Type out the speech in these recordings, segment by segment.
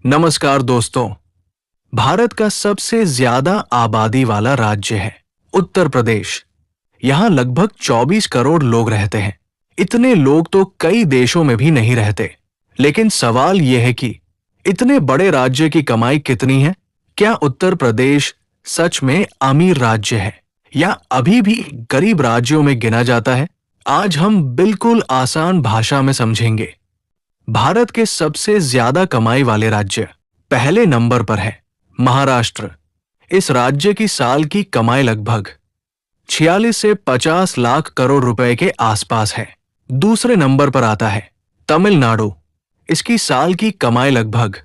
नमस्कार दोस्तों। भारत का सबसे ज्यादा आबादी वाला राज्य है उत्तर प्रदेश। यहाँ लगभग 24 करोड़ लोग रहते हैं। इतने लोग तो कई देशों में भी नहीं रहते। लेकिन सवाल यह है कि इतने बड़े राज्य की कमाई कितनी है? क्या उत्तर प्रदेश सच में अमीर राज्य है या अभी भी गरीब राज्यों में गिना जाता है? आज हम बिल्कुल आसान भाषा में समझेंगे। भारत के सबसे ज्यादा कमाई वाले राज्य पहले नंबर पर है महाराष्ट्र। इस राज्य की साल की कमाई लगभग 46 से 50 लाख करोड़ रुपए के आसपास है। दूसरे नंबर पर आता है तमिलनाडु। इसकी साल की कमाई लगभग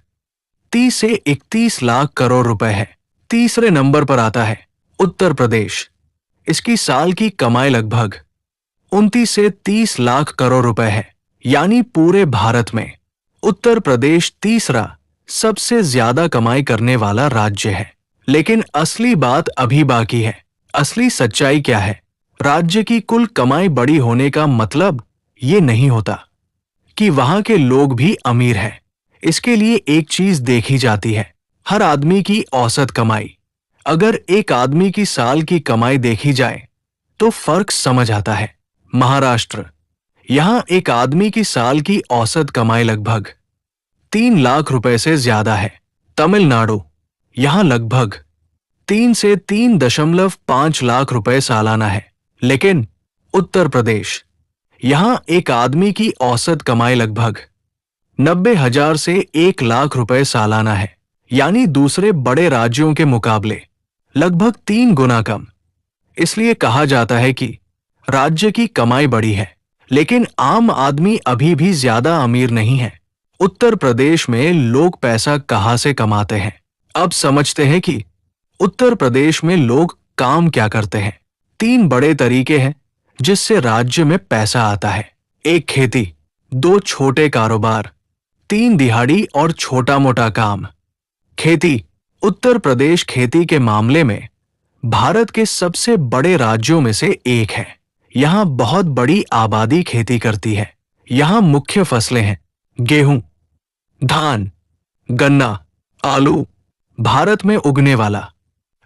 30 से 31 लाख करोड़ रुपए है। तीसरे नंबर पर आता है उत्तर प्रदेश। इसकी साल की कमाई लगभग 29 से 30 लाख करोड़ रुपए है। यानी पूरे भारत में उत्तर प्रदेश तीसरा सबसे ज्यादा कमाई करने वाला राज्य है। लेकिन असली बात अभी बाकी है। असली सच्चाई क्या है? राज्य की कुल कमाई बड़ी होने का मतलब ये नहीं होता कि वहां के लोग भी अमीर हैं। इसके लिए एक चीज देखी जाती है, हर आदमी की औसत कमाई। अगर एक आदमी की साल की कमाई देखी जाए तो फर्क समझ आता है। महाराष्ट्र, यहां एक आदमी की साल की औसत कमाई लगभग 3 लाख रुपए से ज्यादा है। तमिलनाडु, यहां लगभग 3 से 3.5 लाख रुपए सालाना है। लेकिन उत्तर प्रदेश, यहां एक आदमी की औसत कमाई लगभग 90,000 से 1 लाख रुपए सालाना है। यानी दूसरे बड़े राज्यों के मुकाबले लगभग 3 गुना कम। इसलिए कहा जाता है कि राज्य की कमाई बड़ी है, लेकिन आम आदमी अभी भी ज्यादा अमीर नहीं है। उत्तर प्रदेश में लोग पैसा कहां से कमाते हैं? अब समझते हैं कि उत्तर प्रदेश में लोग काम क्या करते हैं। 3 बड़े तरीके हैं जिससे राज्य में पैसा आता है। 1 खेती, 2 छोटे कारोबार, 3 दिहाड़ी और छोटा मोटा काम। खेती, उत्तर प्रदेश खेती के मामले में भारत के सबसे बड़े राज्यों में से एक है। यहाँ बहुत बड़ी आबादी खेती करती है। यहाँ मुख्य फसलें हैं गेहूं, धान, गन्ना, आलू। भारत में उगने वाला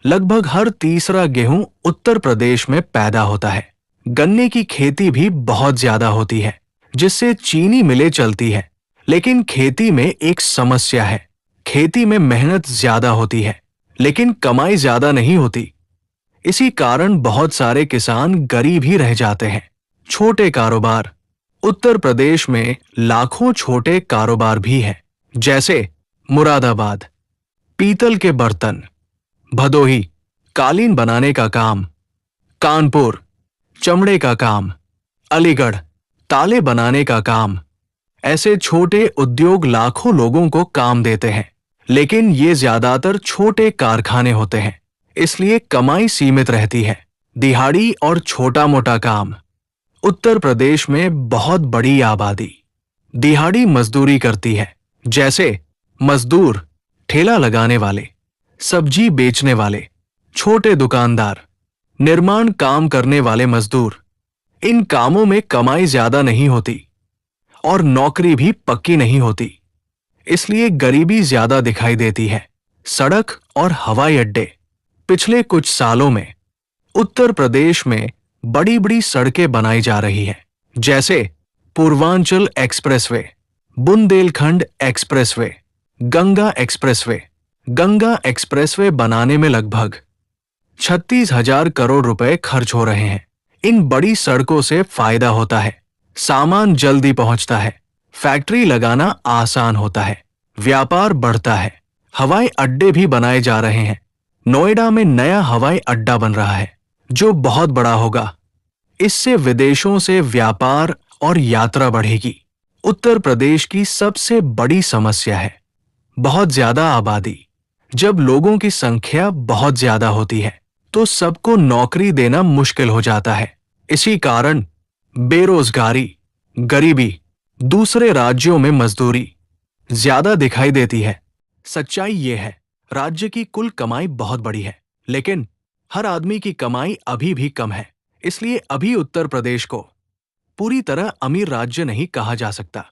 लगभग हर तीसरा गेहूं उत्तर प्रदेश में पैदा होता है। गन्ने की खेती भी बहुत ज्यादा होती है, जिससे चीनी मिलें चलती है। लेकिन खेती में एक समस्या है। खेती में मेहनत ज्यादा होती है, लेकिन कमाई ज्यादा नहीं होती। इसी कारण बहुत सारे किसान गरीब ही रह जाते हैं। छोटे कारोबार, उत्तर प्रदेश में लाखों छोटे कारोबार भी हैं, जैसे मुरादाबाद, पीतल के बर्तन, भदोही, कालीन बनाने का काम, कानपुर, चमड़े का काम, अलीगढ़, ताले बनाने का काम। ऐसे छोटे उद्योग लाखों लोगों को काम देते हैं, लेकिन ये ज्यादातर छोटे कारखाने होते हैं, इसलिए कमाई सीमित रहती है। दिहाड़ी और छोटा मोटा काम, उत्तर प्रदेश में बहुत बड़ी आबादी दिहाड़ी मजदूरी करती है, जैसे मजदूर, ठेला लगाने वाले, सब्जी बेचने वाले, छोटे दुकानदार, निर्माण काम करने वाले मजदूर। इन कामों में कमाई ज्यादा नहीं होती और नौकरी भी पक्की नहीं होती, इसलिए गरीबी ज्यादा दिखाई देती है। सड़क और हवाई अड्डे, पिछले कुछ सालों में उत्तर प्रदेश में बड़ी बड़ी सड़कें बनाई जा रही हैं, जैसे Purvanchal expressway, Bundelkhand expressway, Ganga expressway. Ganga expressway बनाने में लगभग 36,000 करोड़ रुपए खर्च हो रहे हैं। इन बड़ी सड़कों से फायदा होता है, सामान जल्दी पहुंचता है, फैक्ट्री लगाना आसान होता है, व्यापार बढ़ता है। हवाई अड्डे भी बनाए जा रहे हैं। नोएडा में नया हवाई अड्डा बन रहा है, जो बहुत बड़ा होगा। इससे विदेशों से व्यापार और यात्रा बढ़ेगी। उत्तर प्रदेश की सबसे बड़ी समस्या है बहुत ज्यादा आबादी। जब लोगों की संख्या बहुत ज्यादा होती है तो सबको नौकरी देना मुश्किल हो जाता है। इसी कारण बेरोजगारी, गरीबी, दूसरे राज्यों में मजदूरी ज्यादा दिखाई देती है। सच्चाई ये है, राज्य की कुल कमाई बहुत बड़ी है, लेकिन हर आदमी की कमाई अभी भी कम है। इसलिए अभी उत्तर प्रदेश को पूरी तरह अमीर राज्य नहीं कहा जा सकता।